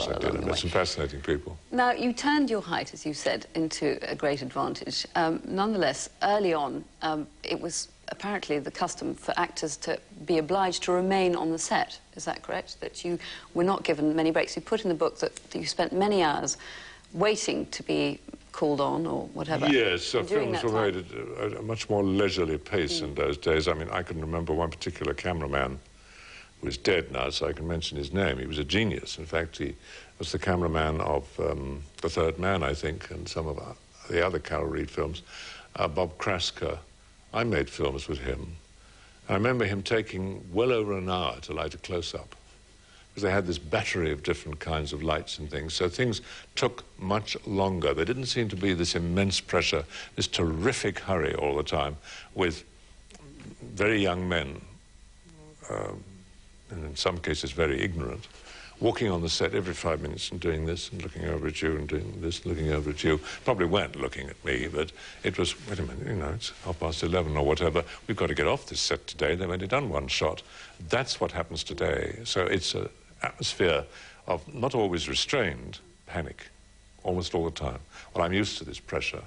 course I did. I met some fascinating people. Now, you turned your height, as you said, into a great advantage. Nonetheless, early on, it was apparently the custom for actors to be obliged to remain on the set. Is that correct? That you were not given many breaks. You put in the book that you spent many hours waiting to be called on or whatever. Yes, films were made at a much more leisurely pace in those days. I mean, I can remember one particular cameraman who is dead now, so I can mention his name. He was a genius. In fact, he was the cameraman of The Third Man, I think, and some of the other Carol Reed films. Bob Krasker. I made films with him. I remember him taking well over an hour to light a close-up, because they had this battery of different kinds of lights and things, so things took much longer. There didn't seem to be this immense pressure, this terrific hurry all the time, with very young men, and in some cases very ignorant, walking on the set every 5 minutes and doing this and looking over at you and doing this, looking over at you. Probably weren't looking at me, but it was, wait a minute, you know, it's 11:30 or whatever. We've got to get off this set today. They've only done one shot. That's what happens today. So it's an atmosphere of not always restrained panic, almost all the time. Well, I'm used to this pressure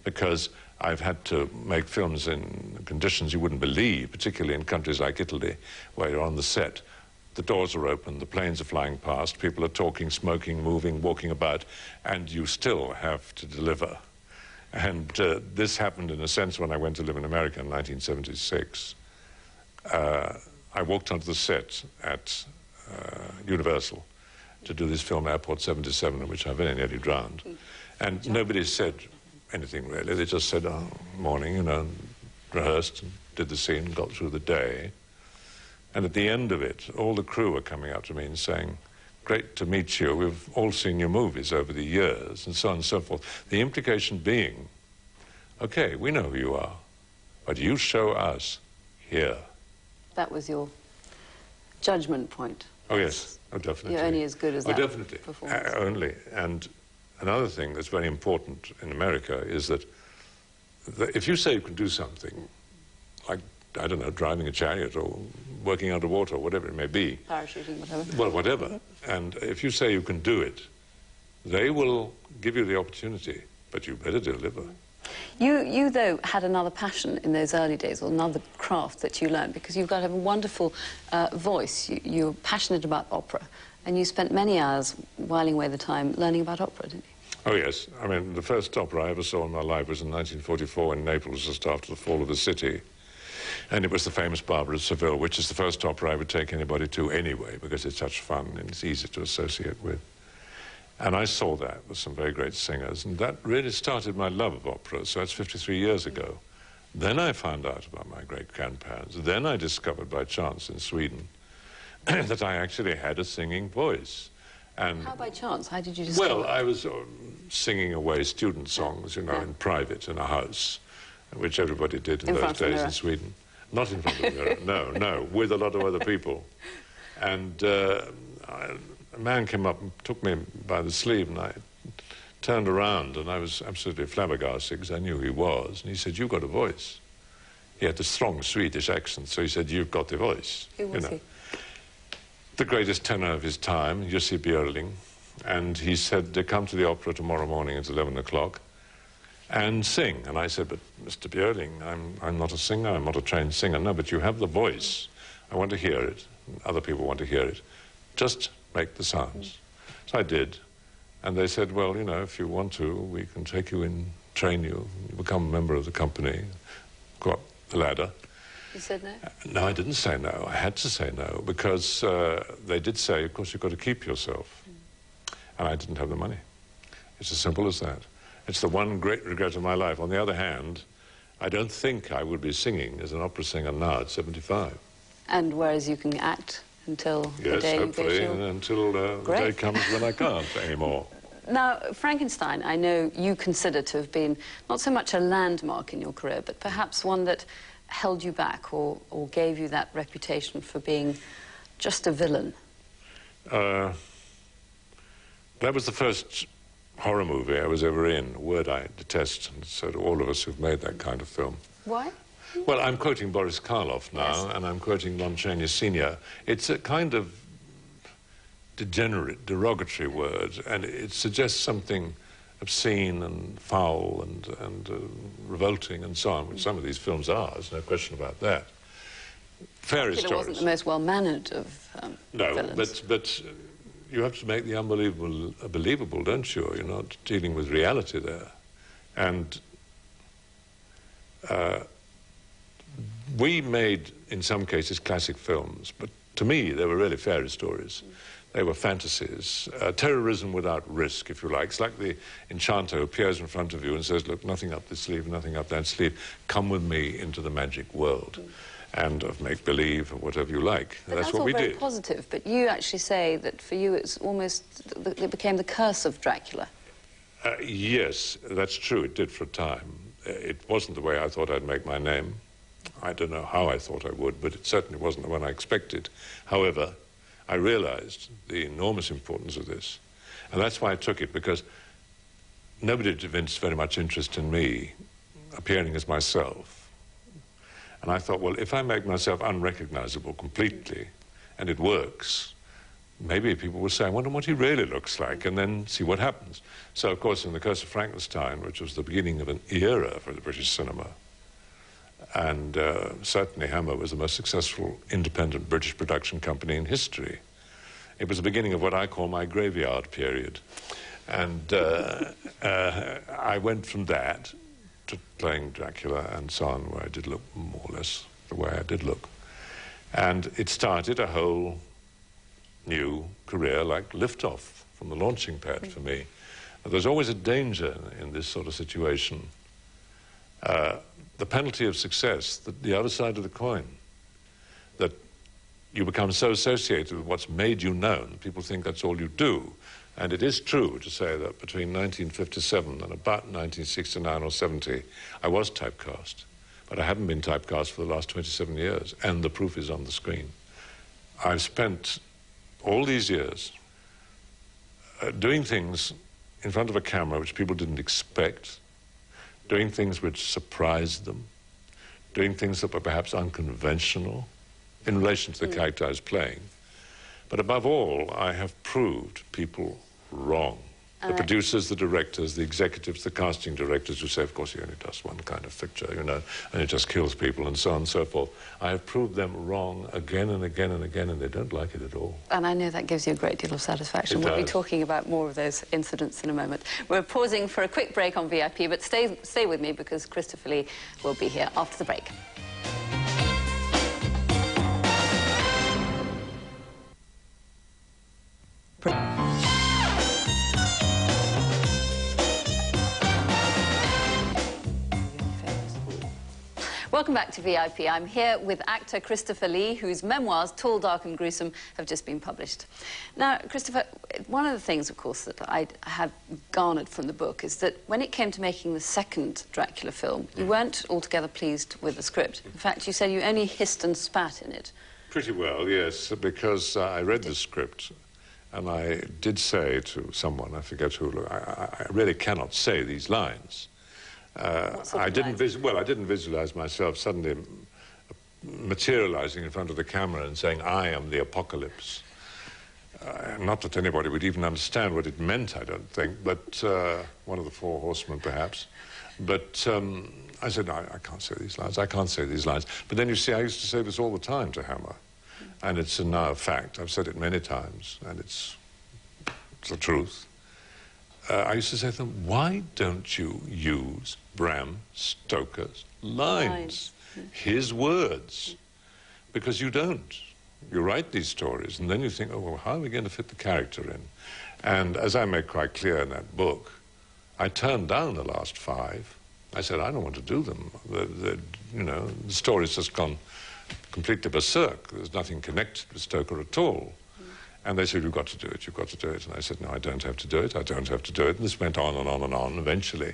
because I've had to make films in conditions you wouldn't believe, particularly in countries like Italy, where you're on the set. The doors are open, the planes are flying past, people are talking, smoking, moving, walking about, and you still have to deliver. And this happened in a sense when I went to live in America in 1976. I walked onto the set at Universal to do this film Airport 77, in which I very nearly drowned. And nobody said anything really. They just said, oh, morning, you know, rehearsed and did the scene, got through the day. And at the end of it, all the crew were coming up to me and saying, great to meet you, we've all seen your movies over the years, and so on and so forth. The implication being, okay, we know who you are, but you show us here. That was your judgment point. Oh, yes, oh, definitely. You're only as good as that definitely. performance. Only. And another thing that's very important in America is that if you say you can do something, like, I don't know, driving a chariot or working underwater or whatever it may be. Parachuting, whatever. Well, whatever. And if you say you can do it, they will give you the opportunity, but you better deliver. You, though, had another passion in those early days, or another craft that you learned, because you've got to have a wonderful voice. You're passionate about opera, and you spent many hours whiling away the time learning about opera, didn't you? Oh, yes. I mean, the first opera I ever saw in my life was in 1944 in Naples, just after the fall of the city. And it was the famous Barbara of Seville, which is the first opera I would take anybody to anyway, because it's such fun and it's easy to associate with. And I saw that with some very great singers, and that really started my love of opera, so that's 53 years ago. Then I found out about my great-grandparents. Then I discovered by chance in Sweden that I actually had a singing voice. And how by chance? How did you discover? Well, I was singing away student songs, you know, in private in a house, which everybody did in those days in Sweden. Not in front of the mirror, no, no, with a lot of other people. And a man came up and took me by the sleeve, and I turned around, and I was absolutely flabbergasted because I knew who he was. And he said, you've got a voice. He had a strong Swedish accent, so he said, you've got the voice. Who was he? The greatest tenor of his time, Jussi Björling. And he said, come to the opera tomorrow morning at 11 o'clock. And sing. And I said, but Mr. Björling, I'm not a singer, I'm not a trained singer. No, but you have the voice. I want to hear it. Other people want to hear it. Just make the sounds. So I did. And they said, well, you know, if you want to, we can take you in, train you, become a member of the company, go up the ladder. You said no? No, I didn't say no. I had to say no, because they did say, of course, you've got to keep yourself. And I didn't have the money. It's as simple as that. It's the one great regret of my life. On the other hand, I don't think I would be singing as an opera singer now at 75. And whereas you can act until the day you go Yes, hopefully, until the day comes when I can't anymore. Now, Frankenstein, I know you consider to have been not so much a landmark in your career, but perhaps one that held you back or gave you that reputation for being just a villain. That was the first horror movie I was ever in, a word I detest, and so do all of us who've made that kind of film. Why? Well, I'm quoting Boris Karloff now, and I'm quoting Lon Chaney Sr. It's a kind of degenerate, derogatory word, and it suggests something obscene and foul and revolting and so on, which some of these films are, there's no question about that. Fairy stories. Wasn't the most well-mannered of villains. but you have to make the unbelievable believable, don't you? You're not dealing with reality there. And we made, in some cases, classic films, but to me, they were really fairy stories. They were fantasies, terrorism without risk, if you like. It's like the enchanter who appears in front of you and says, look, nothing up this sleeve, nothing up that sleeve. Come with me into the magic world. And of make-believe, or whatever you like. That's what we did. That's all very positive, but you actually say that for you it's almost, it became the curse of Dracula. Yes, that's true. It did for a time. It wasn't the way I thought I'd make my name. I don't know how I thought I would, but it certainly wasn't the one I expected. However, I realized the enormous importance of this. And that's why I took it, because nobody had evinced very much interest in me appearing as myself. And I thought, well, if I make myself unrecognizable completely, and it works, maybe people will say, I wonder what he really looks like, and then see what happens. So, of course, in The Curse of Frankenstein, which was the beginning of an era for the British cinema, and certainly Hammer was the most successful independent British production company in history. It was the beginning of what I call my graveyard period. And I went from that to playing Dracula and so on, where I did look more or less the way I did look. And it started a whole new career, like liftoff from the launching pad for me. There's always a danger in this sort of situation. The penalty of success, the other side of the coin, that you become so associated with what's made you known, people think that's all you do. And it is true to say that between 1957 and about 1969 or 70, I was typecast. But I haven't been typecast for the last 27 years, and the proof is on the screen. I've spent all these years doing things in front of a camera which people didn't expect, doing things which surprised them, doing things that were perhaps unconventional in relation to the character I was playing. But above all, I have proved people wrong. The producers, the directors, the executives, the casting directors who say, of course, he only does one kind of picture, you know, and it just kills people and so on and so forth. I have proved them wrong again and again and again, and they don't like it at all. And I know that gives you a great deal of satisfaction. We'll be talking about more of those incidents in a moment. We're pausing for a quick break on VIP, but stay with me, because Christopher Lee will be here after the break. Welcome back to VIP. I'm here with actor Christopher Lee, whose memoirs, Tall, Dark and Gruesome, have just been published. Now, Christopher, one of the things, of course, that I have garnered from the book is that when it came to making the second Dracula film, you weren't altogether pleased with the script. In fact, you said you only hissed and spat in it. Pretty well, yes, because I read the script and I did say to someone, I forget who, I really cannot say these lines. I didn't visualize myself suddenly materializing in front of the camera and saying, I am the apocalypse. Not that anybody would even understand what it meant, I don't think, but one of the four horsemen, perhaps. But I said, no, I can't say these lines, I can't say these lines. But then, you see, I used to say this all the time to Hammer, and it's now a fact. I've said it many times, and it's the truth. I used to say to them, why don't you use Bram Stoker's lines, his words? Because you don't. You write these stories, and then you think, oh, well, how are we going to fit the character in? And as I make quite clear in that book, I turned down the last 5. I said, I don't want to do them. You know, the story's just gone completely berserk. There's nothing connected with Stoker at all. And they said, you've got to do it, you've got to do it. And I said, no, I don't have to do it, I don't have to do it. And this went on and on and on. Eventually,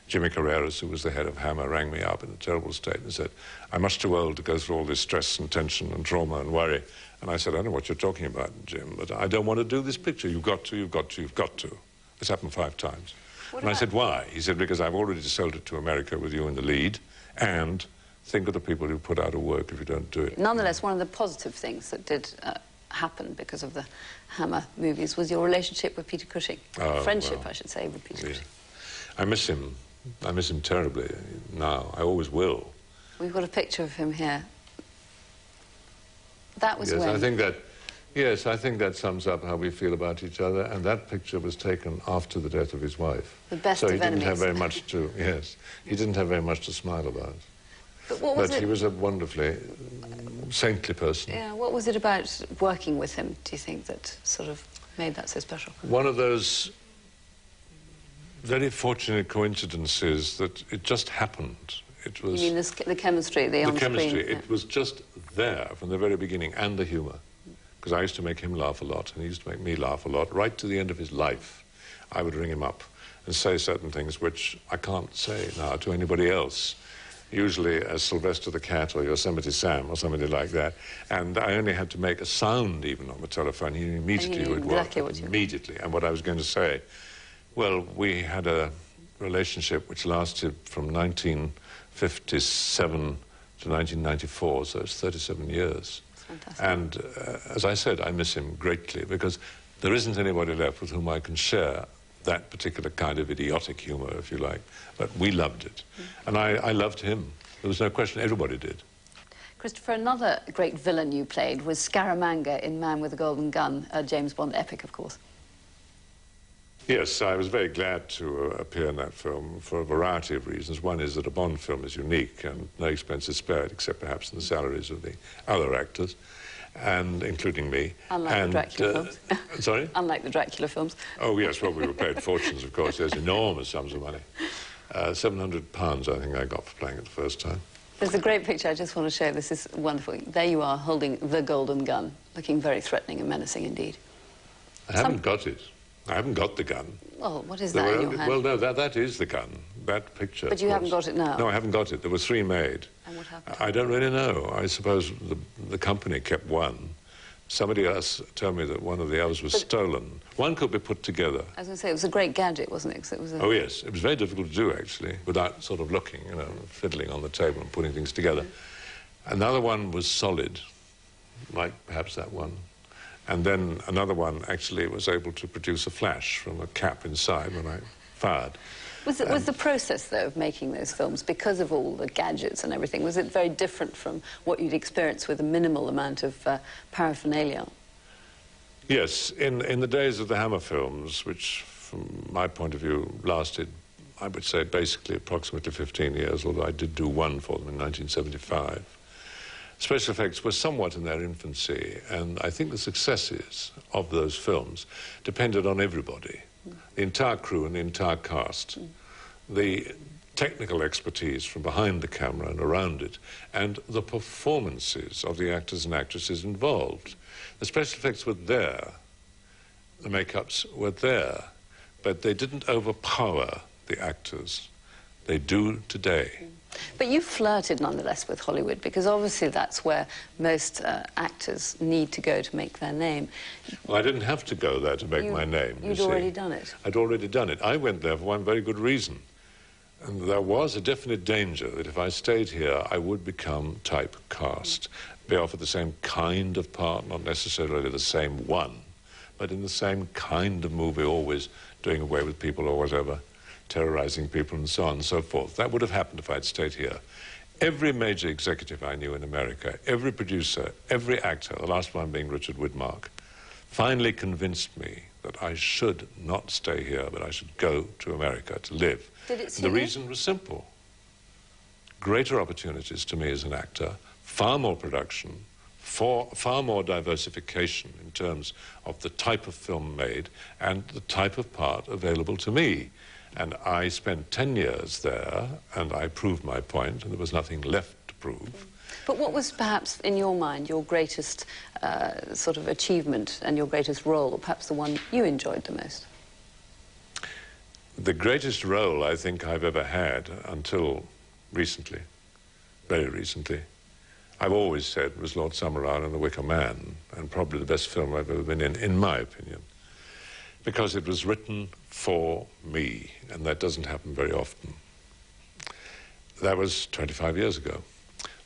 Jimmy Carreras, who was the head of Hammer, rang me up in a terrible state and said, I'm much too old to go through all this stress and tension and trauma and worry. And I said, I don't know what you're talking about, Jim, but I don't want to do this picture. You've got to, you've got to, you've got to. This happened 5 times. And I said, why? He said, because I've already sold it to America with you in the lead, and think of the people who put out a work if you don't do it. Nonetheless, one of the positive things that did happened because of the Hammer movies was your relationship with Peter Cushing. Friendship, well, I should say, with Peter Cushing. I miss him. I miss him terribly now. I always will. We've got a picture of him here. That was yes, when... I think that sums up how we feel about each other, and that picture was taken after the death of his wife. The best so of he didn't enemies. have very much to, yes, he didn't have very much to smile about. But what was he was a wonderfully saintly person. Yeah, what was it about working with him, do you think, that sort of made that so special? One of those very fortunate coincidences that it just happened. It was... You mean the chemistry, the on-screen? chemistry, Yeah. it was just there from the very beginning, and the humour. Because I used to make him laugh a lot, and he used to make me laugh a lot. Right to the end of his life, I would ring him up and say certain things which I can't say now to anybody else. Usually as Sylvester the Cat or Yosemite Sam or somebody like that. And I only had to make a sound even on the telephone. He immediately would work. Exactly what you immediately. And what I was going to say, well, we had a relationship which lasted from 1957 to 1994, so it's 37 years. Fantastic. And as I said, I miss him greatly because there isn't anybody left with whom I can share that particular kind of idiotic humour, if you like. But we loved it. And I loved him. There was no question, everybody did. Christopher, another great villain you played was Scaramanga in Man with a Golden Gun, a James Bond epic, of course. Yes, I was very glad to appear in that film for a variety of reasons. One is that a Bond film is unique and no expense is spared, except perhaps in the salaries of the other actors, and incling me. Unlike the Dracula films. Sorry? Unlike the Dracula films. Oh, yes, well, we were paid fortunes, of course. There's enormous sums of money. £700, I think I got for playing it the first time. There's a great picture I just want to show. This is wonderful. There you are, holding the golden gun, looking very threatening and menacing indeed. I haven't got it. I haven't got the gun. Well, what is that in your hand? Well, no, that is the gun, that picture. But you haven't got it now? No, I haven't got it. There were 3 made. And what happened? I don't really know. I suppose the company kept one. Somebody else told me that one of the others was stolen. One could be put together. I was going to say, it was a great gadget, wasn't it? 'Cause it was a... Oh, yes. It was very difficult to do, actually, without sort of looking, you know, fiddling on the table and putting things together. Another one was solid, like perhaps that one. And then another one actually was able to produce a flash from a cap inside when I fired. Was the process, though, of making those films, because of all the gadgets and everything, was it very different from what you'd experienced with a minimal amount of paraphernalia? Yes, in the days of the Hammer films, which from my point of view lasted, I would say, basically approximately 15 years, although I did do one for them in 1975. Special effects were somewhat in their infancy, and I think the successes of those films depended on everybody, the entire crew and the entire cast, the technical expertise from behind the camera and around it, and the performances of the actors and actresses involved. The special effects were there, the makeups were there, but they didn't overpower the actors. They do today. But you flirted, nonetheless, with Hollywood, because obviously that's where most actors need to go to make their name. Well, I didn't have to go there to make my name, you see. You'd already done it. I'd already done it. I went there for one very good reason. And there was a definite danger that if I stayed here, I would become typecast, be offered the same kind of part, not necessarily the same one, but in the same kind of movie, always doing away with people or whatever, terrorizing people and so on and so forth. That would have happened if I'd stayed here. Every major executive I knew in America, every producer, every actor, the last one being Richard Widmark, finally convinced me that I should not stay here, but I should go to America to live. Did it suit The you? reason was simple. Greater opportunities to me as an actor, far more production, far more diversification in terms of the type of film made and the type of part available to me. And I spent 10 years there, and I proved my point, and there was nothing left to prove. But what was perhaps, in your mind, your greatest sort of achievement and your greatest role, or perhaps the one you enjoyed the most? The greatest role I think I've ever had until recently, very recently, I've always said was Lord Summerall in The Wicker Man, and probably the best film I've ever been in my opinion, because it was written for me, and that doesn't happen very often. That was 25 years ago.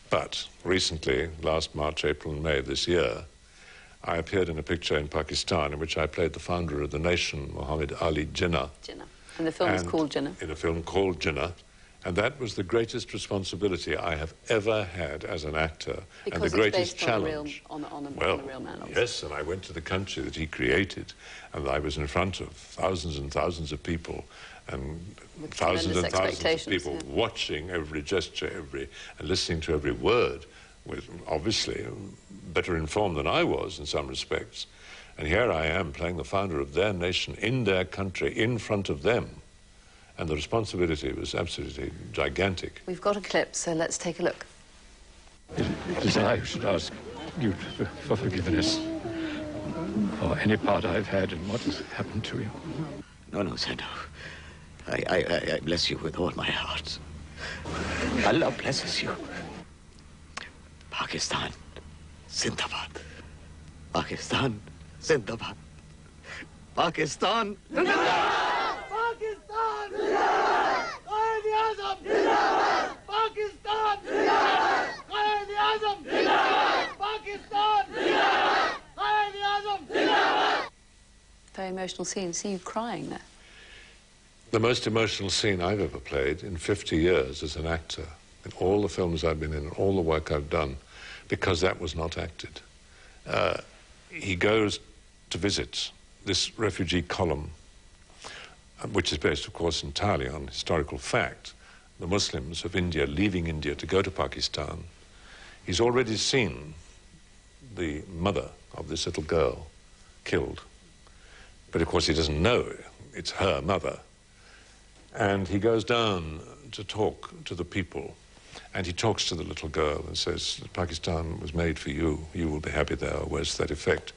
But recently, last March, April and May of this year, I appeared in a picture in Pakistan in which I played the founder of the nation, Muhammad Ali Jinnah. Jinnah. And the film is called Jinnah. In a film called Jinnah. And that was the greatest responsibility I have ever had as an actor. Because and the greatest based challenge. On a real man, obviously. Yes, and I went to the country that he created, and I was in front of thousands and thousands of people, and with thousands and thousands of people yeah. watching every gesture, and listening to every word, with obviously better informed than I was in some respects. And here I am playing the founder of their nation in their country, in front of them. And the responsibility was absolutely gigantic. We've got a clip, so let's take a look. It is I who should ask you for forgiveness for any part I've had in what has happened to you. No, Santo. I bless you with all my heart. Allah blesses you. Pakistan, Zindabad. Pakistan, Zindabad. Pakistan, Zindabad. Pakistan, Zindabad. Quaid-e-Azam, Zindabad. Pakistan, Zindabad. Quaid-e-Azam, Zindabad. Pakistan, Zindabad. Quaid-e-Azam, Zindabad. Very emotional scene. See you crying there. The most emotional scene I've ever played in 50 years as an actor, in all the films I've been in, all the work I've done, because that was not acted. He goes to visit this refugee column, which is based, of course, entirely on historical fact, the Muslims of India leaving India to go to Pakistan. He's already seen the mother of this little girl killed, but of course he doesn't know it's her mother. And he goes down to talk to the people, and he talks to the little girl and says, Pakistan was made for you, you will be happy there, or words to that effect,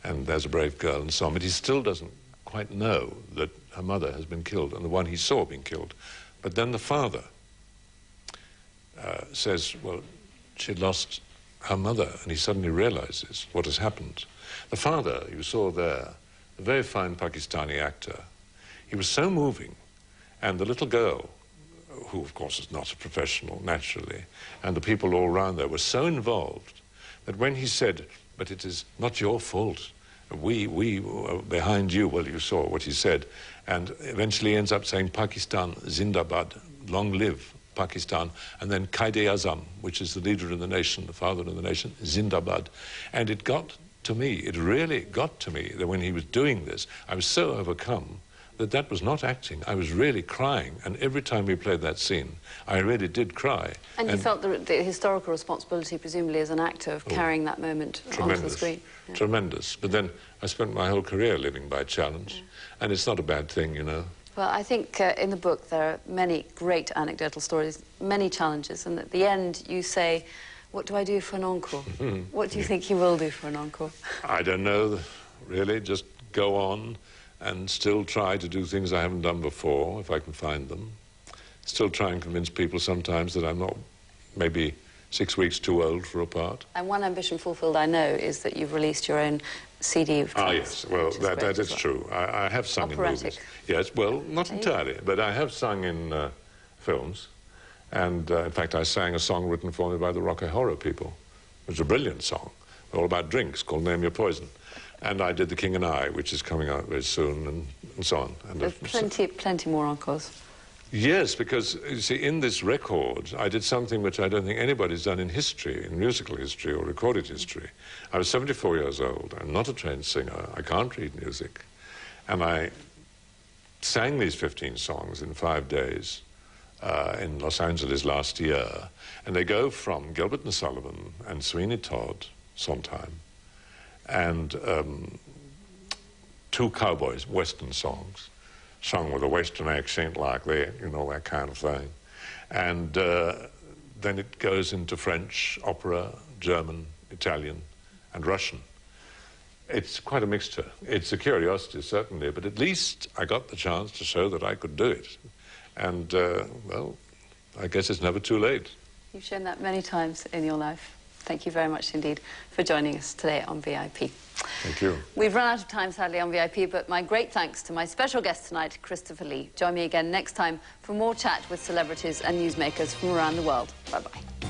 and there's a brave girl, and so on. But he still doesn't quite know that her mother has been killed, and the one he saw being killed. But then the father says, well, she lost her mother, and he suddenly realizes what has happened. The father you saw there, a very fine Pakistani actor, he was so moving. And the little girl, who of course is not a professional, naturally, and the people all around there were so involved that when he said, but it is not your fault, we were behind you, well, you saw what he said, and eventually ends up saying, Pakistan, Zindabad, long live Pakistan, and then Quaid-e-Azam, which is the leader of the nation, the father of the nation, Zindabad. And it got to me, it really got to me that when he was doing this, I was so overcome that was not acting. I was really crying, and every time we played that scene, I really did cry. And you felt the historical responsibility, presumably, as an actor, of carrying that moment onto the screen. Yeah. Tremendous. But then I spent my whole career living by challenge, and it's not a bad thing, you know. Well, I think in the book there are many great anecdotal stories, many challenges, and at the end you say, what do I do for an encore? What do you think you will do for an encore? I don't know, really. Just go on and still try to do things I haven't done before, if I can find them. Still try and convince people sometimes that I'm not maybe 6 weeks too old for a part. And one ambition fulfilled, I know, is that you've released your own CD of trance. Ah, yes. Well, that is true. I have sung Operatic. in movies. Yes, well, not entirely, but I have sung in films. And, in fact, I sang a song written for me by the Rocky Horror people. It was a brilliant song, all about drinks, called Name Your Poison. And I did The King and I, which is coming out very soon, and so on. And there's plenty more encores. Yes, because, you see, in this record, I did something which I don't think anybody's done in history, in musical history or recorded history. I was 74 years old. I'm not a trained singer. I can't read music. And I sang these 15 songs in 5 days in Los Angeles last year. And they go from Gilbert and Sullivan and Sweeney Todd, Sondheim, and 2 cowboys, Western songs, sung with a Western accent like that, you know, that kind of thing. And then it goes into French, opera, German, Italian, and Russian. It's quite a mixture. It's a curiosity, certainly, but at least I got the chance to show that I could do it. And, well, I guess it's never too late. You've shown that many times in your life. Thank you very much indeed for joining us today on VIP. Thank you. We've run out of time, sadly, on VIP, but my great thanks to my special guest tonight, Christopher Lee. Join me again next time for more chat with celebrities and newsmakers from around the world. Bye-bye.